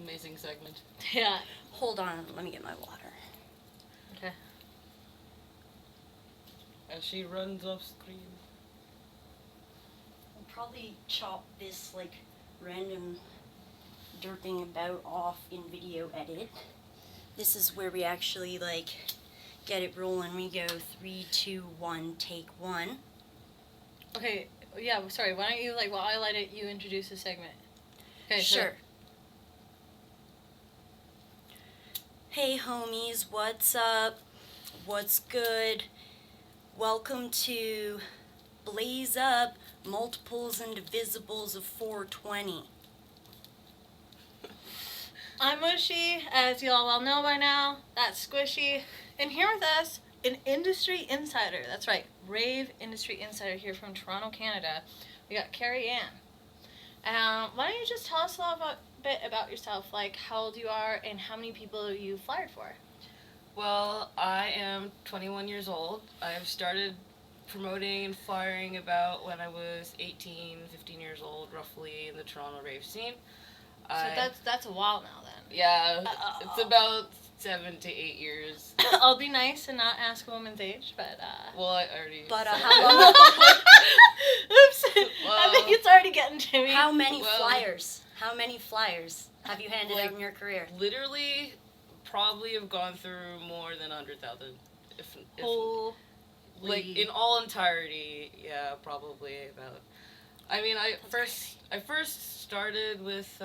amazing segment. Yeah. Hold on, let me get my water. Okay. As she runs off screen. I'll probably chop this, like, random derping about off in video edit. This is where we actually, like, get it rolling. We go 3, 2, 1, take 1. Okay. Yeah. Sorry. Why don't you while I light it, you introduce the segment? Okay. Sure. Hey homies, what's up? What's good? Welcome to Blaze Up Multiples and Divisibles of 420. I'm Mushy, as you all well know by now. That's Squishy. And here with us, an industry insider. That's right, Rave industry insider here from Toronto, Canada. We got Carrie Ann. Why don't you just tell us a little bit about yourself, like how old you are and how many people you flyered for? Well, I am 21 years old. I've started promoting and flyering about when I was 18, 15 years old, roughly, in the Toronto rave scene. So that's a while now then. Yeah, it's about 7 to 8 years. I'll be nice and not ask a woman's age, but Well, I already. But said how it. long? Oops. Well, I think it's already getting to me. How many Well- flyers? How many flyers have you handed out Like, in your career? Literally, probably have gone through more than 100,000. If Holy. like in all entirety, yeah, probably about. I mean, I first started with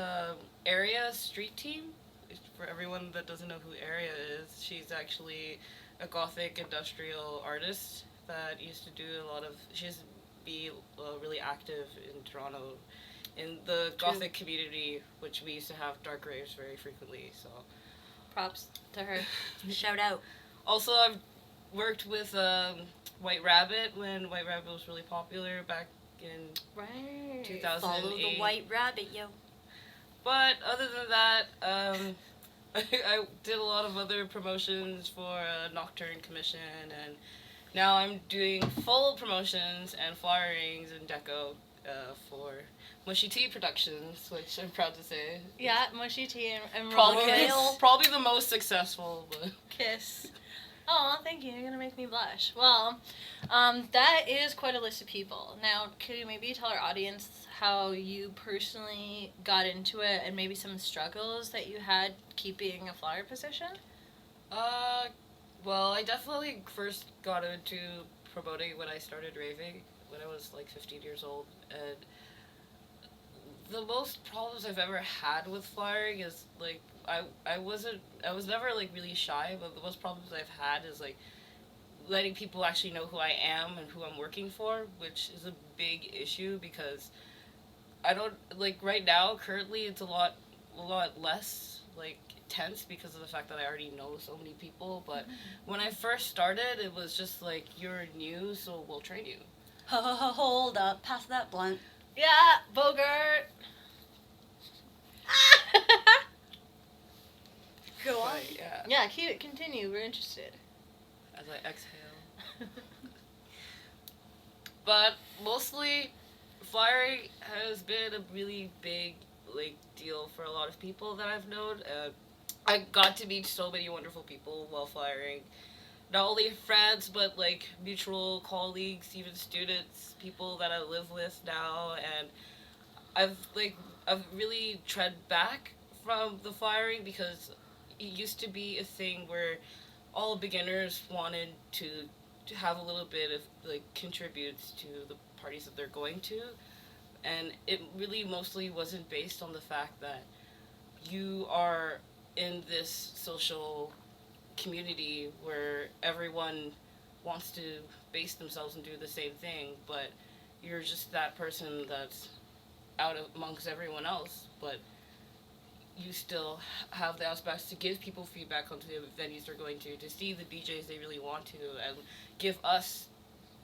Area Street Team. For everyone that doesn't know who Area is, she's actually a gothic industrial artist that used to do a lot of. She used to be really active in Toronto, in the gothic community, which we used to have dark raves very frequently. So. Props to her. Shout out. Also, I've worked with White Rabbit when White Rabbit was really popular back in Right. 2008. Follow the white rabbit, yo. But other than that, I did a lot of other promotions for Nocturne Commission, and now I'm doing full promotions and flyerings and deco for Mushy Tea Productions, which I'm proud to say. Yeah, Mushy Tea and Probably, Roll probably the most successful, but... Kiss. Oh, thank you. You're going to make me blush. Well, that is quite a list of people. Now, could you maybe tell our audience how you personally got into it and maybe some struggles that you had keeping a flyer position? Well, I definitely first got into promoting when I started raving, when I was like 15 years old, and the most problems I've ever had with flyering is like I was never like really shy, but the most problems I've had is like letting people actually know who I am and who I'm working for, which is a big issue because I don't like right now currently it's a lot less like tense because of the fact that I already know so many people, but when I first started it was just like you're new, so we'll train you. Hold up, pass that blunt. Yeah, Bogart. Go on. But, yeah. Yeah, continue. We're interested. As I exhale. But mostly, flyering has been a really big like deal for a lot of people that I've known. I got to meet so many wonderful people while flyering. Not only friends, but like mutual colleagues, even students, people that I live with now, and I've really tread back from the flyering because it used to be a thing where all beginners wanted to have a little bit of like contributes to the parties that they're going to, and it really mostly wasn't based on the fact that you are in this social community where everyone wants to base themselves and do the same thing, but you're just that person that's out amongst everyone else, but you still have the aspects to give people feedback onto the venues they're going to see the DJs they really want to, and give us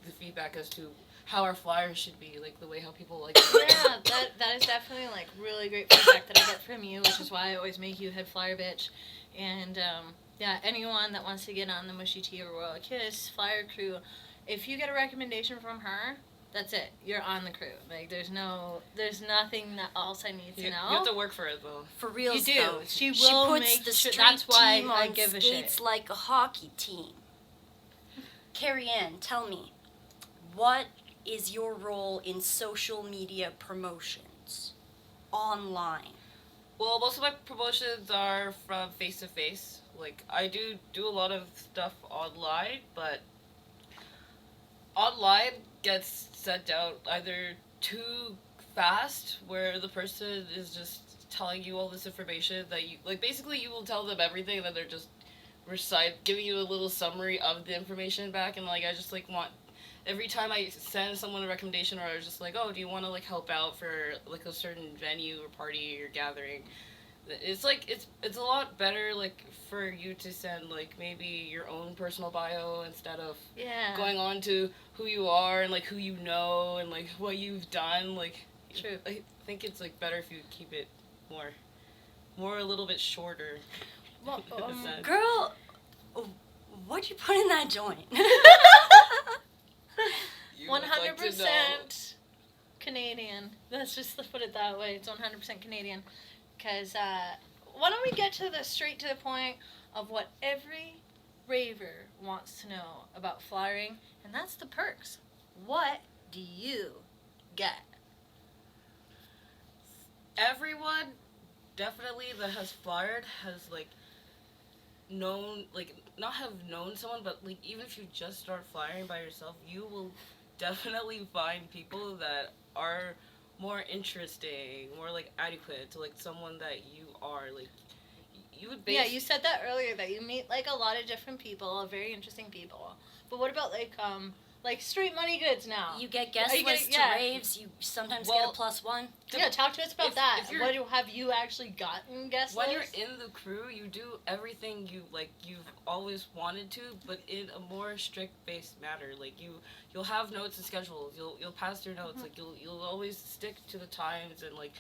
the feedback as to how our flyers should be, like the way how people like Yeah, that is definitely like really great feedback that I get from you, which is why I always make you head flyer bitch. And yeah, anyone that wants to get on the Mushy Tea or Royal Kiss flyer crew, if you get a recommendation from her, That's it. You're on the crew. Like, there's nothing that else I need to You know. have to work for it, though. For real, You do. though. She She will puts make the sure. street That's why team I on give a skates shit. like a hockey team. Carrie Ann, tell me, what is your role in social media promotions online? Well, most of my promotions are from face to face. Like, I do a lot of stuff online, but online gets sent out either too fast, where the person is just telling you all this information that you like. Basically, you will tell them everything, and then they're just giving you a little summary of the information back. And like, I just like want every time I send someone a recommendation, or I was just like, oh, do you want to like help out for like a certain venue or party or gathering? It's like it's a lot better like for you to send like maybe your own personal bio instead of Yeah. going on to who you are and like who you know and like what you've done. Like, True. I think it's like better if you keep it more a little bit shorter. Well, in a sense. Girl, what'd you put in that joint? You would like to know. 100% Canadian. Let's just put it that way. It's 100% Canadian. Because, why don't we get to the straight to the point of what every raver wants to know about flyering, and that's the perks. What do you get? Everyone definitely that has flyered has like known, like not have known someone, but like even if you just start flying by yourself, you will definitely find people that are more interesting, more like adequate to like someone that you are. Like you would Yeah, you said that earlier, that you meet like a lot of different people, very interesting people. But what about like street money goods now? You get guest Are you lists getting- yeah. to raves, you sometimes get a +1. Yeah, talk to us about that. if you're- What have you actually gotten guest when lists? you're in the crew, you do everything you've always wanted to, but in a more strict based manner. Like you'll have notes and schedules. You'll pass your notes. Like you'll always stick to the times and like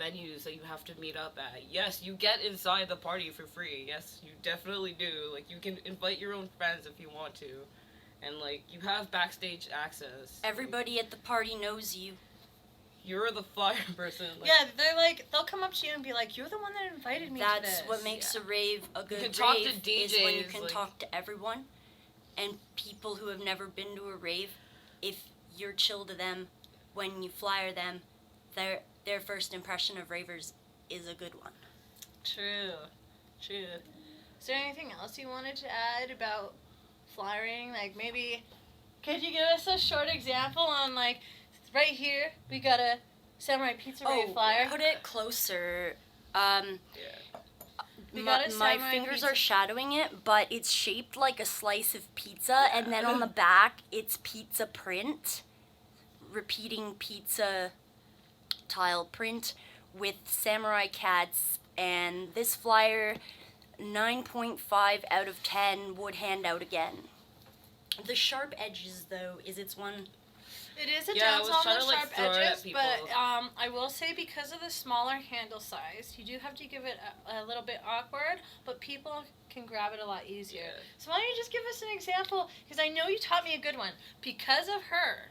venues that you have to meet up at. Yes, you get inside the party for free. Yes, you definitely do. Like you can invite your own friends if you want to, and like you have backstage access. Everybody at the party knows you. You're the flyer person. Like, Yeah, they're like, they'll come up to you and be like, you're the one that invited me to That's this. what makes a rave a good can talk to rave, is when you DJs, can like- talk to everyone. And people who have never been to a rave, if you're chill to them when you flyer them, their first impression of ravers is a good one. True. Is there anything else you wanted to add about flyering? Like maybe, could you give us a short example on like, right here, we got a Samurai Pizza Rave flyer. Put it closer. yeah. We got a My Samurai fingers pizza. are shadowing it, but it's shaped like a slice of pizza, and then on the back, it's pizza print, repeating pizza tile print with samurai cats, and this flyer, 9.5 out of 10 would hand out again. The sharp edges, though, is its one. It is a Yeah, I dance was on trying the to, like, sharp throw it at edges, people. but I will say because of the smaller handle size, you do have to give it a little bit awkward, but people can grab it a lot easier. Yeah. So why don't you just give us an example? Because I know you taught me a good one. Because of her,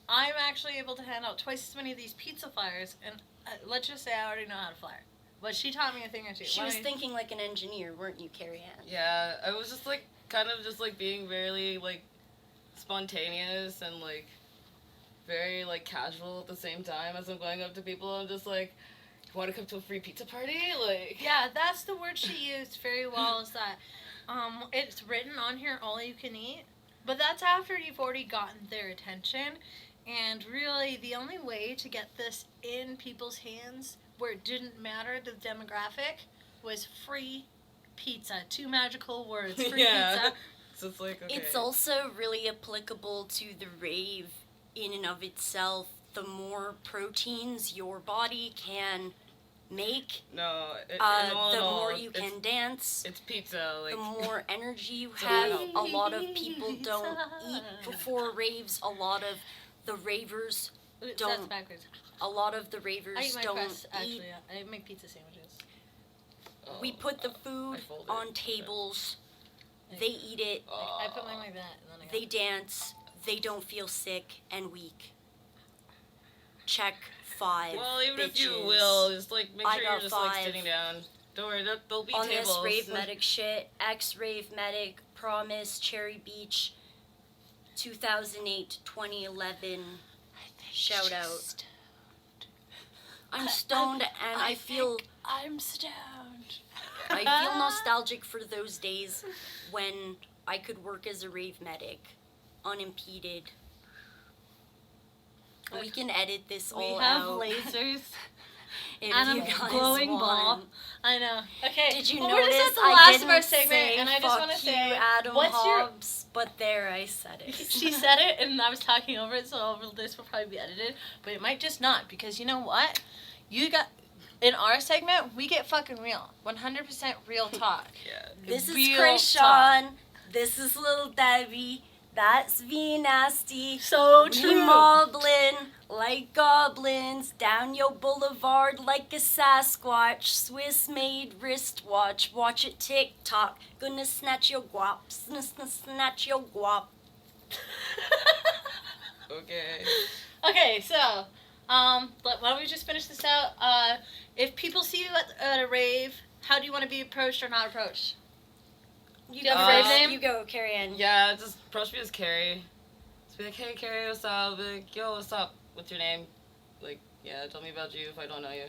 I'm actually able to hand out twice as many of these pizza flyers, and let's just say I already know how to flyer. But she taught me a thing or two. She Why was don't you- thinking like an engineer, weren't you, Carrie Ann? Yeah, I was just like kind of just like being very like spontaneous and like very like casual at the same time as I'm going up to people. I'm just like, you want to come to a free pizza party? Like, Yeah, that's the word she used very well, is that it's written on here, all you can eat. But that's after you've already gotten their attention. And really, the only way to get this in people's hands where it didn't matter the demographic was free pizza. 2 magical words, free pizza. So it's like, okay. It's also really applicable to the rave in and of itself. The more proteins your body can make, No, in all the in all, more you can dance, It's pizza, like. the more energy you So have. help. A lot of people don't eat before raves. A lot of the ravers Ooh, That's don't- backwards. A lot of the ravers I eat my don't crust, eat. actually. I make pizza sandwiches. Oh, We put the food I fold it. on tables. They eat it. I put mine like that, and then I They dance. they don't feel sick and weak. Check 5. Well, even if you bitches. will, just like make I sure you're got just like 5. sitting down. Don't worry, there'll be On tables. this Rave Medic shit, ex-Rave Medic, Promise, Cherry Beach, 2008, 2011, shout out. I'm stoned and I feel I'm stoned. I feel nostalgic for those days when I could work as a Rave Medic, unimpeded. We can edit this all We have out. lasers If and you a guys glowing want. ball. I know. Okay. Did you well, notice we're just at the I last didn't of our segment, say and I just fuck want to you, say, Adam what's your? Hobbs, but there I said it. She said it, and I was talking over it, so this will probably be edited, but it might just not, because you know what? You got in our segment, we get fucking real, 100% real talk. Yeah. This is Real Krishan. This is Little Debbie. That's V Nasty. So We true. moblin' like goblins down yo boulevard like a Sasquatch. Swiss made wristwatch. Watch it tick tock. Gonna snatch your guap. Snatch your guap. Okay. Okay, so, why don't we just finish this out? If people see you at a rave, how do you want to be approached or not approached? You Do you have a rave name? You go, Carrie Ann. Yeah, just approach me as Carrie. Just be like, hey Carrie, what's up? Be like, yo, what's up? What's your name? Like, yeah, tell me about you if I don't know you.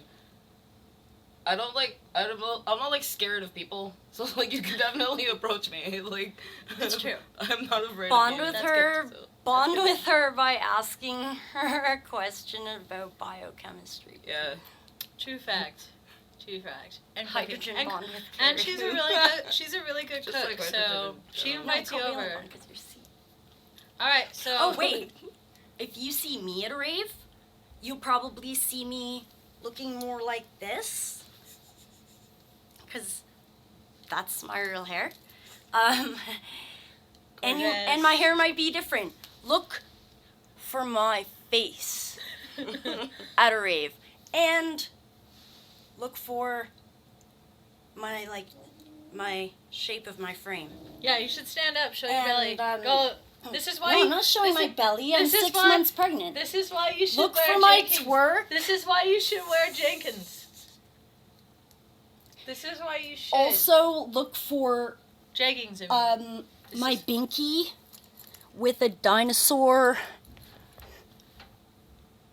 I'm not like scared of people, so like you can definitely approach me. Like, It's true. I'm not afraid Bond of you. with That's her. good. So, Bond That's good. with her by asking her a question about biochemistry. yeah. True fact. True fact. And Hydrogen and, bond with and Carrie. she's a really good Just cook, like so hydrogen. she No, invites you covalent over. bond 'cause you're C. Alright, so Oh wait, if you see me at a rave, you'll probably see me looking more like this, cause that's my real hair. And Gorgeous. my hair might be different. Look for my face at a rave, and look for my shape of my frame. yeah, you should stand up, show your And, belly. Go. This is why No, you, I'm not showing this my is- belly. I'm this is 6 why- months pregnant. This is why you should Look wear for my Jenkins. twerk. This is why you should wear Jenkins. This is why you should. Also, look for Jeggings. This my is- binky with a dinosaur.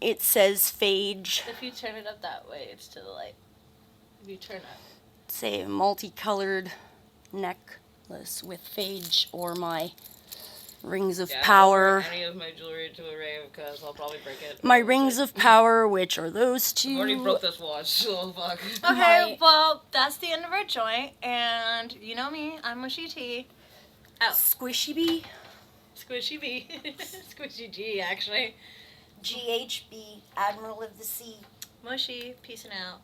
It says phage. If you turn it up that way, it's to the light. If you turn up. Say a multicolored necklace with phage, or my rings of Yeah, power. I don't wear any of my jewelry to a rave because I'll probably break it. My rings of power, which are those I already two. broke this watch, so fuck. Okay, well, that's the end of our joint, and you know me, I'm Mushy T. Out. Squishy bee. Squishy B. Squishy G, actually. GHB, Admiral of the Sea. Mushy, peace and out.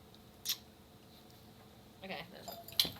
Okay, that's